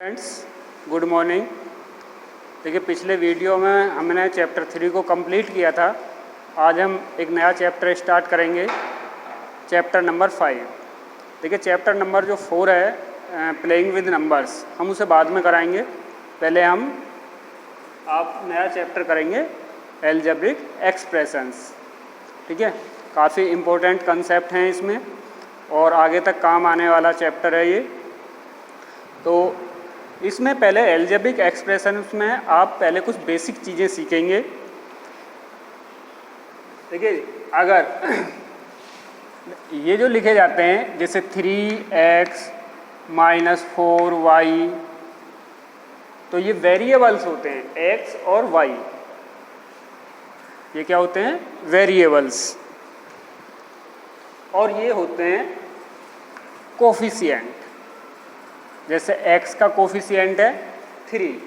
Friends, good morning. देखिए, पिछले video में हमने चैप्टर 3 को कंप्लीट किया था। आज हम एक नया चैप्टर स्टार्ट करेंगे, चैप्टर नंबर 5। देखिए, चैप्टर नंबर जो 4 है प्लेइंग विद नंबर्स, हम उसे बाद में कराएंगे। पहले आप नया चैप्टर करेंगे एल्जेब्रिक एक्सप्रेशंस। ठीक है, काफ़ी इम्पोर्टेंट कंसेप्ट हैं इसमें और आगे तक काम आने वाला चैप्टर है ये। तो इसमें पहले एल्जेब्रिक एक्सप्रेशंस में आप पहले कुछ बेसिक चीज़ें सीखेंगे। देखिए, अगर ये जो लिखे जाते हैं जैसे 3x - 4y, तो ये वेरिएबल्स होते हैं x और y। ये क्या होते हैं? वेरिएबल्स। और ये होते हैं कोफिशिएंट। जैसे x का कोफिशिएंट है 3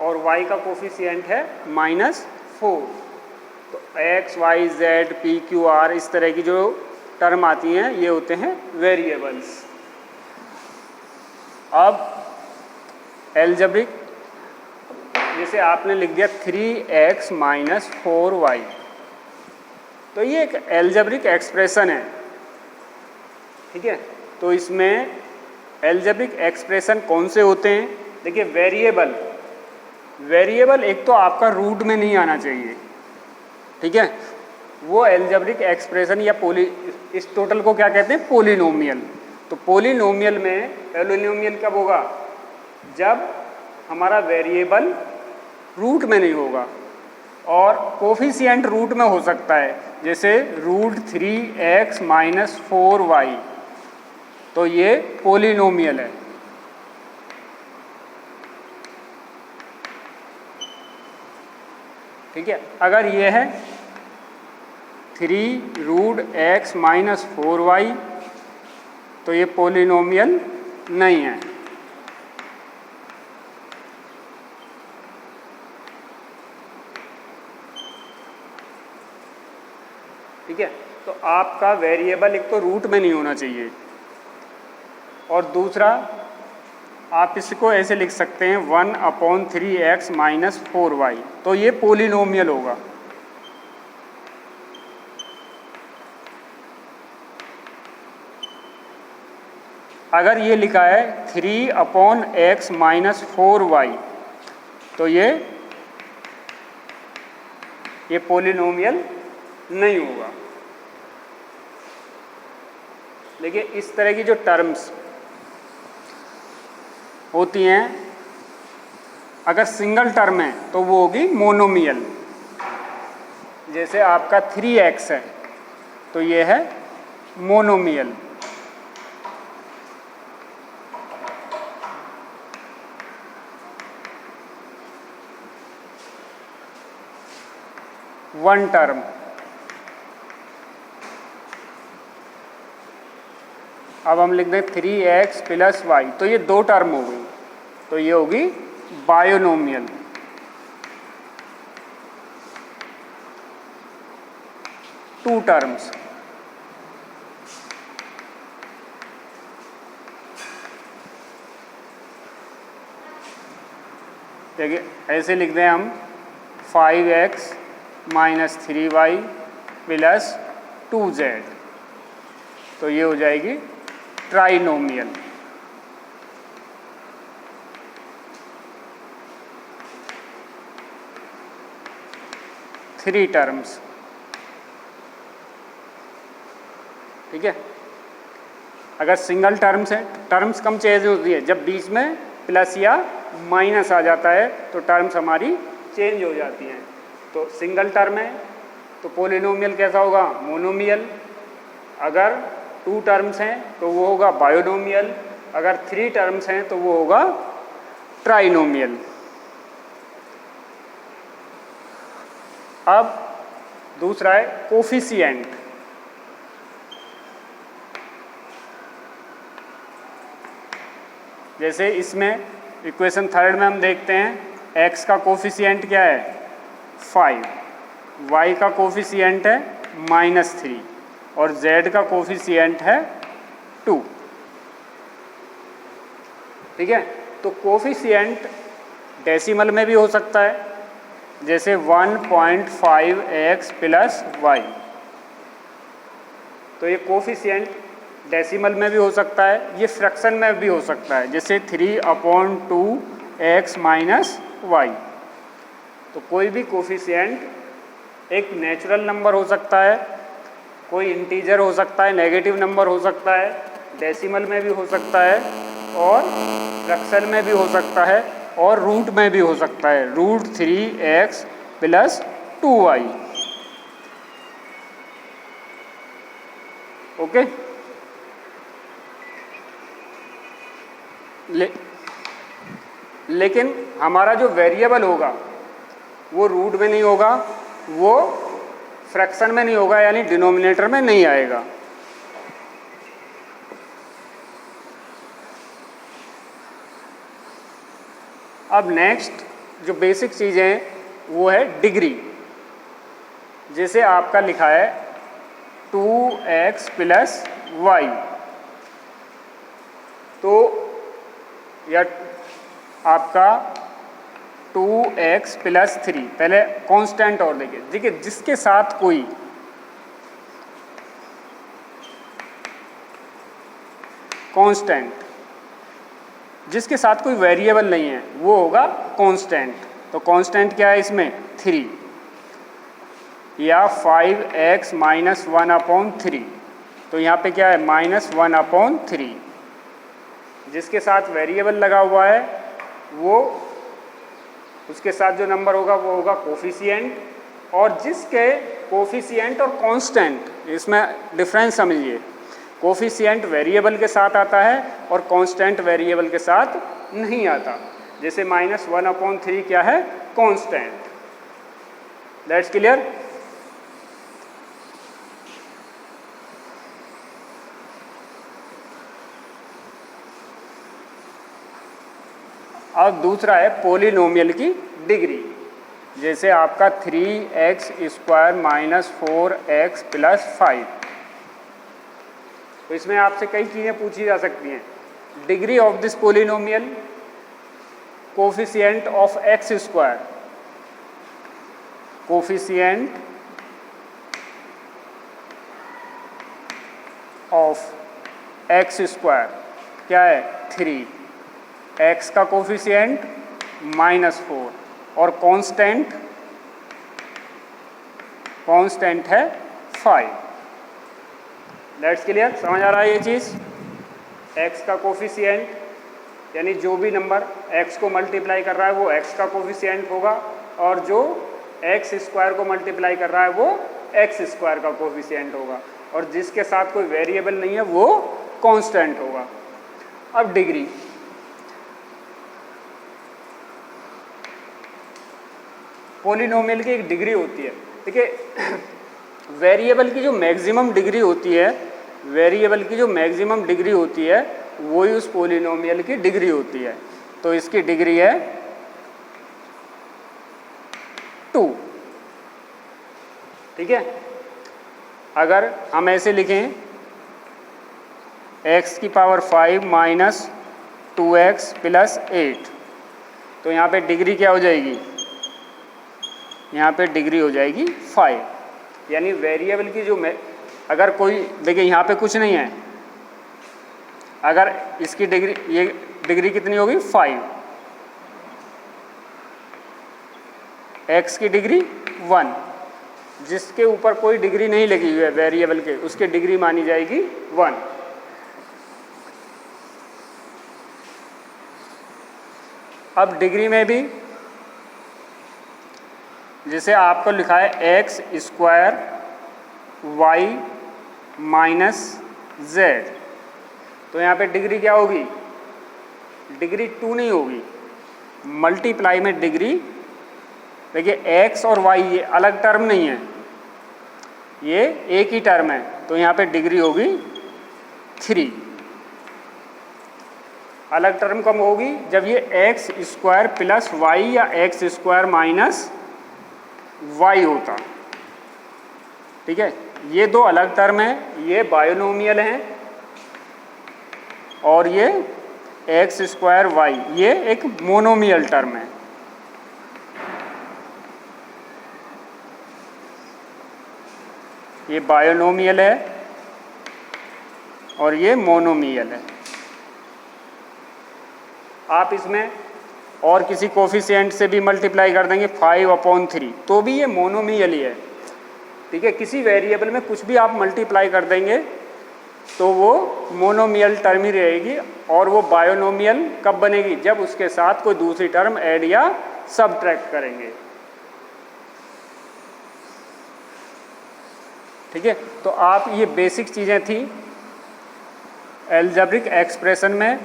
और y का कोफिशिएंट है -4। तो x, y, z, p, q, r इस तरह की जो टर्म आती हैं ये होते हैं वेरिएबल्स। अब एल्जेब्रिक, जैसे आपने लिख दिया 3x - 4y, तो ये एक एल्जेब्रिक एक्सप्रेशन है। ठीक है, तो इसमें एल्जेब्रिक एक्सप्रेशन कौन से होते हैं? देखिए, वेरिएबल एक तो आपका रूट में नहीं आना चाहिए। ठीक है, वो एल्जेब्रिक एक्सप्रेशन या इस टोटल को क्या कहते हैं? पोलिनोमियल। तो पोलिनोमियल कब होगा? जब हमारा वेरिएबल रूट में नहीं होगा और कोफिशिएंट रूट में हो सकता है, जैसे √3x - 4y, तो ये पोलिनोमियल है। ठीक है, अगर ये है 3√x - 4y, तो ये पोलिनोमियल नहीं है। ठीक है, तो आपका वेरिएबल एक तो रूट में नहीं होना चाहिए और दूसरा आप इसको ऐसे लिख सकते हैं 1/3x - 4y, तो ये पोलिनोमियल होगा। अगर ये लिखा है 3/x - 4y, तो ये पोलिनोमियल नहीं होगा। देखिए, इस तरह की जो टर्म्स होती हैं, अगर सिंगल टर्म है तो वो होगी मोनोमियल। जैसे आपका 3x है तो ये है मोनोमियल। One term. अब हम लिख दें 3x + y, तो ये दो टर्म हो गई, तो ये होगी बायोनोमियल। To terms. देखिए, ऐसे लिख दें हम 5x - 3y + 2z, तो ये हो जाएगी ट्राइनोमियल। Three terms. ठीक है, अगर सिंगल टर्म्स है, टर्म्स कम चेंज होती है, जब बीच में प्लस या माइनस आ जाता है तो टर्म्स हमारी चेंज हो जाती हैं। तो सिंगल टर्म है तो पोलिनोमियल कैसा होगा? मोनोमियल। अगर टू टर्म्स हैं तो वो होगा बायोनोमियल। अगर थ्री टर्म्स हैं तो वो होगा ट्राइनोमियल। अब दूसरा है कोफिशिएंट। जैसे इसमें इक्वेशन 3 में हम देखते हैं x का कोफिशिएंट क्या है? 5, y का कोफिशिएंट है -3 और z का कोफिशिएंट है 2। ठीक है, तो कोफिशिएंट डेसिमल में भी हो सकता है, जैसे 1.5x प्लस वाई। तो ये कोफिशिएंट डेसिमल में भी हो सकता है, ये फ्रैक्शन में भी हो सकता है, जैसे 3/2x माइनस वाई। तो कोई भी कोफिशिएंट एक नेचुरल नंबर हो सकता है, कोई इंटीजर हो सकता है, नेगेटिव नंबर हो सकता है, डेसिमल में भी हो सकता है, और फ्रैक्शन में भी हो सकता है, और रूट में भी हो सकता है, √3x प्लस 2y। ओके। लेकिन हमारा जो वेरिएबल होगा वो रूट में नहीं होगा, वो फ्रैक्शन में नहीं होगा, यानी डिनोमिनेटर में नहीं आएगा। अब नेक्स्ट जो बेसिक चीज़ें हैं वो है डिग्री। जैसे आपका लिखा है 2x प्लस वाई, तो या आपका 2x प्लस 3, पहले कांस्टेंट और देखिए जिसके साथ कोई कांस्टेंट, जिसके साथ कोई वेरिएबल नहीं है वो होगा कांस्टेंट। तो कांस्टेंट क्या है इसमें? 3 या 5x माइनस 1/3। तो यहाँ पे क्या है? -1/3। जिसके साथ वेरिएबल लगा हुआ है वो, उसके साथ जो नंबर होगा वो होगा कोफिशिएंट, और जिसके कोफिशिएंट और कांस्टेंट, इसमें डिफरेंस समझिए। कोफिशिएंट वेरिएबल के साथ आता है और कांस्टेंट वेरिएबल के साथ नहीं आता। जैसे -1/3 क्या है? कांस्टेंट। That's clear. अब दूसरा है पॉलिनोमियल की डिग्री। जैसे आपका 3x² माइनस 4x प्लस 5। तो इसमें आपसे कई चीज़ें पूछी जा सकती हैं। Degree of this polynomial, coefficient of x², coefficient of x² क्या है? 3, x का कोफिशिएंट -4, और कांस्टेंट है 5। That's clear. समझ आ रहा है ये चीज़? x का कोफिशिएंट यानी जो भी नंबर x को मल्टीप्लाई कर रहा है वो x का कोफिशिएंट होगा, और जो x² को मल्टीप्लाई कर रहा है वो x² का कोफिशिएंट होगा, और जिसके साथ कोई वेरिएबल नहीं है वो कांस्टेंट होगा। अब डिग्री, पॉलिनोमियल की एक डिग्री होती है। देखिए वेरिएबल की जो मैक्सिमम डिग्री होती है, वेरिएबल की जो मैक्सिमम डिग्री होती है वही उस पॉलिनोमियल की डिग्री होती है। तो इसकी डिग्री है 2। ठीक है। अगर हम ऐसे लिखें x⁵ माइनस 2x प्लस 8, तो यहाँ पे डिग्री क्या हो जाएगी? यहाँ पे डिग्री हो जाएगी 5। यानी वेरिएबल की जो अगर कोई, देखिए यहाँ पे कुछ नहीं है, अगर इसकी डिग्री, ये डिग्री कितनी होगी? 5। x की डिग्री 1, जिसके ऊपर कोई डिग्री नहीं लगी हुई है वेरिएबल के, उसकी डिग्री मानी जाएगी 1। अब डिग्री में भी जैसे आपको लिखा है x² y माइनस z, तो यहाँ पे डिग्री क्या होगी? डिग्री 2 नहीं होगी, मल्टीप्लाई में डिग्री। देखिए x और y ये अलग टर्म नहीं है, ये एक ही टर्म है, तो यहाँ पे डिग्री होगी 3। अलग टर्म कब होगी? जब ये x² प्लस y या x² माइनस y होता। ठीक है। ये दो अलग टर्म हैं, ये बायोनोमियल हैं और ये एक्स स्क्वायर वाई, ये एक मोनोमियल टर्म है। ये बायोनोमियल है और ये मोनोमियल है। आप इसमें और किसी कोफिशिएंट से भी मल्टीप्लाई कर देंगे 5/3 तो भी ये मोनोमियल ही है। ठीक है, किसी वेरिएबल में कुछ भी आप मल्टीप्लाई कर देंगे तो वो मोनोमियल टर्म ही रहेगी। और वो बायोनोमियल कब बनेगी? जब उसके साथ कोई दूसरी टर्म ऐड या सबट्रैक्ट करेंगे। ठीक है, तो आप ये बेसिक चीज़ें थी एल्जेब्रिक एक्सप्रेशन में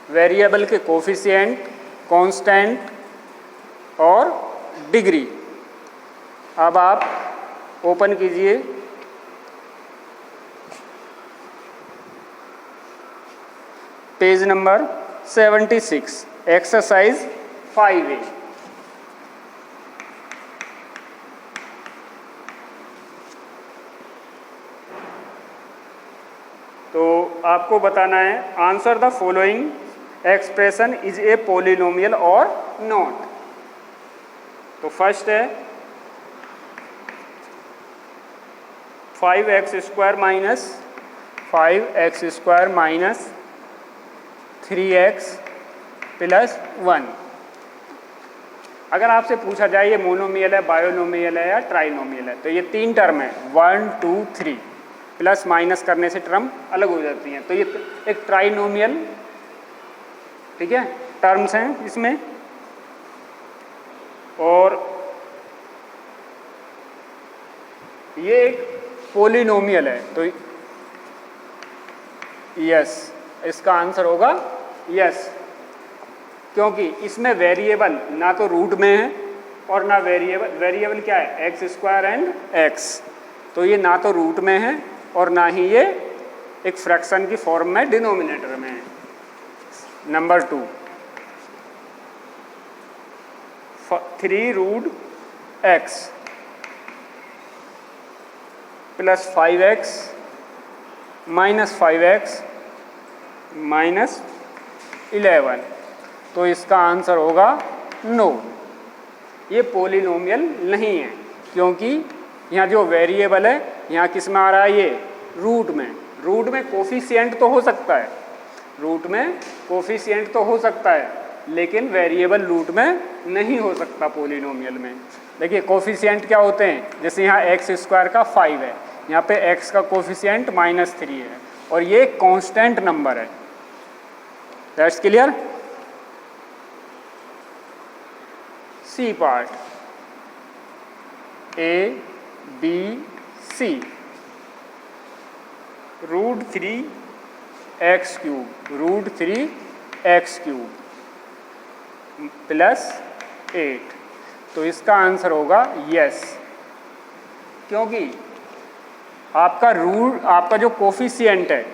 वेरिएबल के कोफिशिएंट, कांस्टेंट और डिग्री। अब आप ओपन कीजिए पेज नंबर 76, एक्सरसाइज 5A। तो आपको बताना है answer the following expression is a polynomial और नॉट। तो फर्स्ट है 5x square minus 3x plus 1। अगर आपसे पूछा जाए ये मोनोमियल है, बायोनोमियल है या ट्राइनोमियल है, तो ये तीन टर्म है 1 2 3, प्लस माइनस करने से टर्म अलग हो जाती हैं। तो ये एक ट्राइनोमियल, ठीक है, टर्म्स हैं इसमें। और ये एक पॉलिनोमियल है, तो यस, इसका आंसर होगा यस, क्योंकि इसमें वेरिएबल ना तो रूट में है और ना वेरिएबल क्या है? X square and x. तो ये ना तो रूट में है और ना ही ये एक फ्रैक्शन की फॉर्म में डिनोमिनेटर में है। Number 2 3√x plus 5x minus 5x minus 11। तो इसका आंसर होगा नो, ये पॉलिनोमियल नहीं है, क्योंकि यहाँ जो वेरिएबल है यहाँ किस में आ रहा है? ये रूट में। रूट में कोफिशिएंट तो हो सकता है, रूट में कोफिशिएंट तो हो सकता है, लेकिन वेरिएबल रूट में नहीं हो सकता पॉलिनोमियल में। देखिए कोफिशिएंट क्या होते हैं? जैसे यहाँ एक्स स्क्वायर का 5 है, यहाँ पे एक्स का कोफिशिएंट -3 है और ये कांस्टेंट नंबर है। That's clear. C part A B C √3x³ plus 8। तो इसका आंसर होगा यस, क्योंकि आपका जो कोफिशिएंट है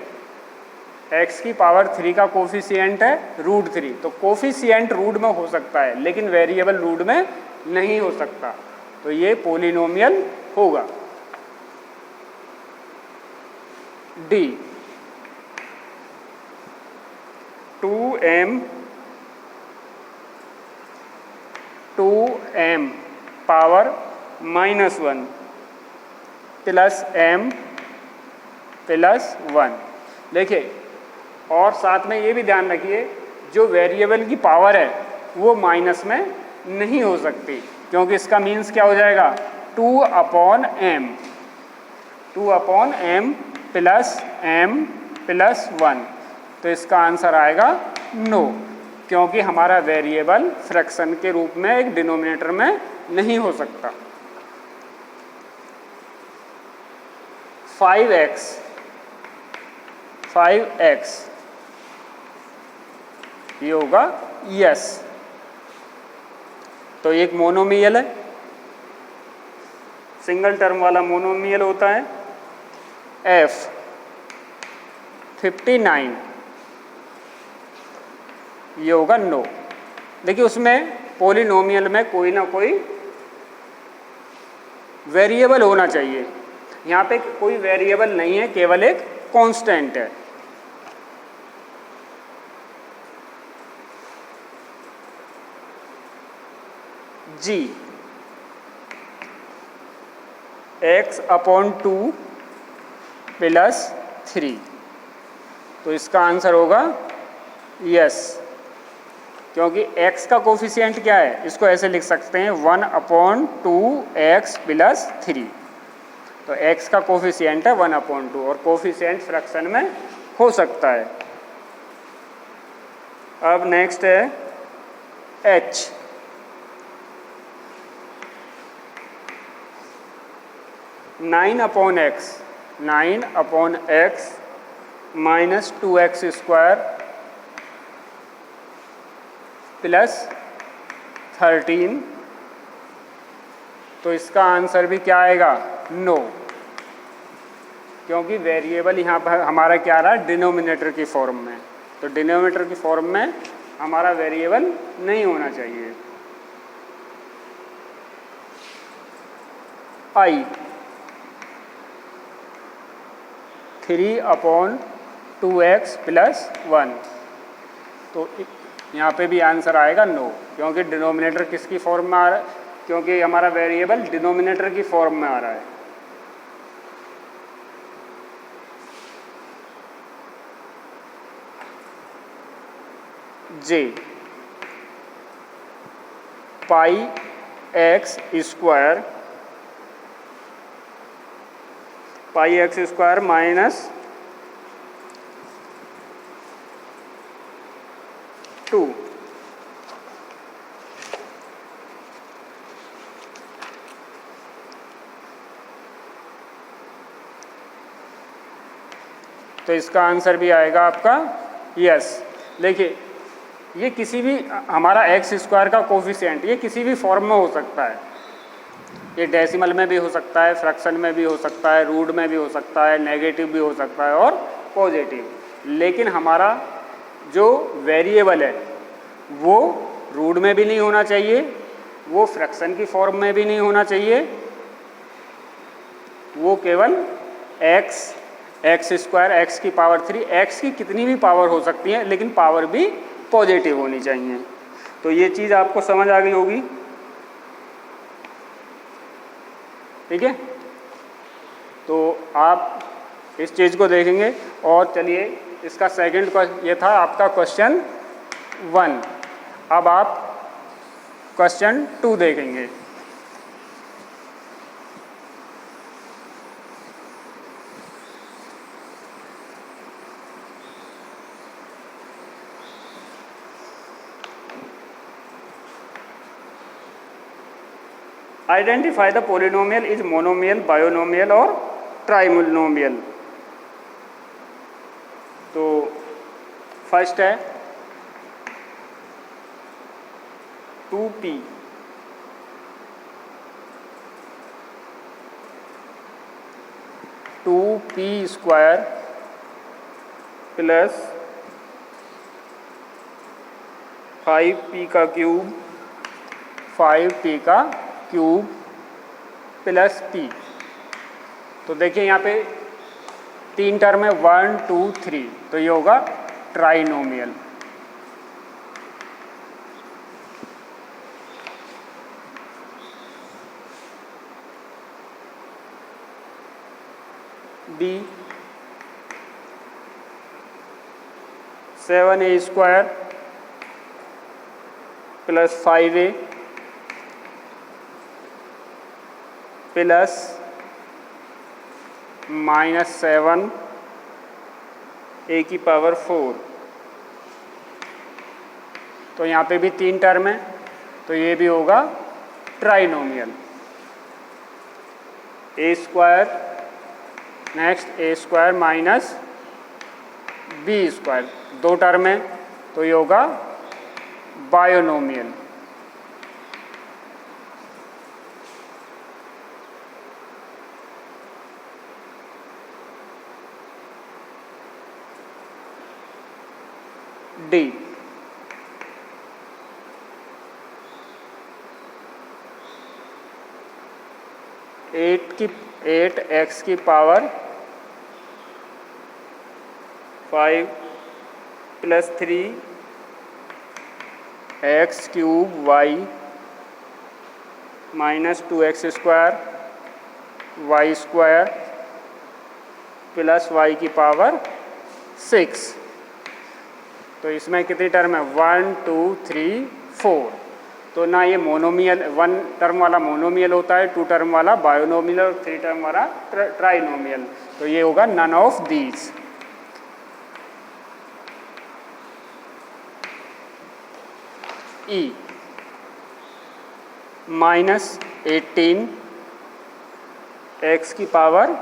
x की पावर 3 का कोफिशिएंट है √3, तो कोफिशिएंट रूट में हो सकता है लेकिन वेरिएबल रूट में नहीं हो सकता, तो ये पॉलिनोमियल होगा। D 2m power -1 plus m plus 1। देखिए, और साथ में ये भी ध्यान रखिए जो वेरिएबल की पावर है वो माइनस में नहीं हो सकती, क्योंकि इसका मीन्स क्या हो जाएगा? 2/m plus m plus 1। तो इसका आंसर आएगा नो, क्योंकि हमारा वेरिएबल फ्रैक्शन के रूप में एक डिनोमिनेटर में नहीं हो सकता। 5x ये होगा यस। तो एक मोनोमियल है, सिंगल टर्म वाला मोनोमियल होता है। F59 ये होगा नो। देखिए उसमें पॉलिनोमियल में कोई ना कोई वेरिएबल होना चाहिए, यहाँ पे कोई वेरिएबल नहीं है, केवल एक कांस्टेंट है। जी x/2 + 3। तो इसका आंसर होगा यस, क्योंकि x का कोफिशिएंट क्या है, इसको ऐसे लिख सकते हैं 1/2x + 3। तो x का कोफिशिएंट है 1/2 और कोफिशिएंट फ्रैक्शन में हो सकता है। अब नेक्स्ट है h। Nine upon x minus 2x² + 13। तो इसका आंसर भी क्या आएगा, नो, क्योंकि वेरिएबल यहाँ पर हमारा क्या रहा, डिनोमिनेटर की फॉर्म में। तो डिनोमिनेटर की फॉर्म में हमारा वेरिएबल नहीं होना चाहिए। आई 3/2x + 1। तो यहाँ पे भी आंसर आएगा नो, क्योंकि डिनोमिनेटर किसकी फॉर्म में आ रहा है, क्योंकि हमारा वेरिएबल डिनोमिनेटर की फॉर्म में आ रहा है। जे πx² माइनस 2। तो इसका आंसर भी आएगा आपका यस। देखिए ये किसी भी हमारा x² का कोफिशिएंट ये किसी भी फॉर्म में हो सकता है। ये डेसिमल में भी हो सकता है, फ्रैक्शन में भी हो सकता है, रूट में भी हो सकता है, नेगेटिव भी हो सकता है और पॉजिटिव। लेकिन हमारा जो वेरिएबल है वो रूट में भी नहीं होना चाहिए, वो फ्रैक्शन की फॉर्म में भी नहीं होना चाहिए, वो केवल x² x की पावर 3, x की कितनी भी पावर हो सकती है, लेकिन पावर भी पॉजिटिव होनी चाहिए। तो ये चीज़ आपको समझ आ गई होगी, ठीक है। तो आप इस चीज़ को देखेंगे। और चलिए इसका सेकंड क्वेश्चन, ये था आपका क्वेश्चन 1। अब आप क्वेश्चन 2 देखेंगे। Identify the polynomial is monomial, binomial और ट्राइमोनोमियल। तो फर्स्ट है 2p स्क्वायर प्लस 5p का क्यूब प्लस p। तो देखिए यहाँ पे 3 टर्म है, 1 2 3, तो ये होगा trinomial. b 7a² plus 5a plus -7 a⁴। तो यहाँ पे भी 3 टर्म है, तो ये भी होगा trinomial. a², next a² minus b², 2 term है, तो ये होगा बायोनोमियल। डी 8x की power 5 plus 3 x³ y minus 2x² y² plus y की पावर 6। तो इसमें कितनी टर्म है? 1 2 3 4। तो ना ये मोनोमियल, 1 टर्म वाला मोनोमियल होता है, 2 टर्म वाला बायोनोमियल और 3 टर्म वाला ट्राइनोमियल। तो ये होगा none of these. E minus 18 x की पावर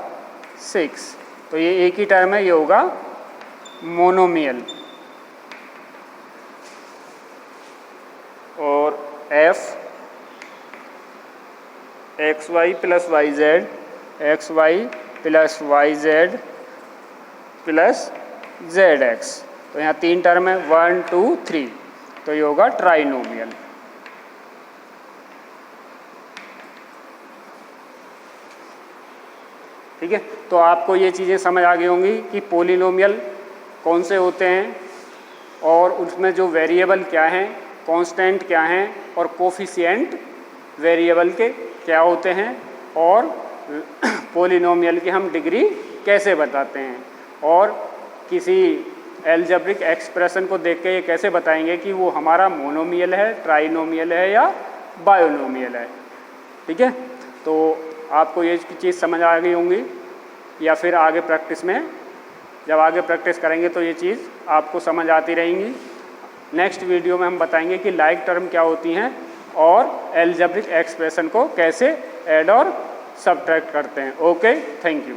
6। तो ये एक ही टर्म है, ये होगा मोनोमियल। और f xy plus yz, xy plus yz plus zx। तो यहाँ 3 टर्म है, 1 2 3। तो ये होगा ट्राइनोमियल। ठीक है, तो आपको ये चीज़ें समझ आ गई होंगी कि पोलिनोमियल कौन से होते हैं और उसमें जो वेरिएबल क्या हैं, कांस्टेंट क्या हैं और कोफिशिएंट वेरिएबल के क्या होते हैं, और पोलिनोमियल की हम डिग्री कैसे बताते हैं, और किसी एल्जेब्रिक एक्सप्रेशन को देख के ये कैसे बताएंगे कि वो हमारा मोनोमियल है, ट्राइनोमियल है या बायोनोमियल है। ठीक है, तो आपको ये चीज़ समझ आ गई होंगी, या फिर आगे प्रैक्टिस में जब आगे प्रैक्टिस करेंगे तो ये चीज़ आपको समझ आती रहेंगी। नेक्स्ट वीडियो में हम बताएंगे कि लाइक टर्म क्या होती हैं और एल्जेब्रिक एक्सप्रेशन को कैसे ऐड और सब्ट्रैक्ट करते हैं। Okay, thank you.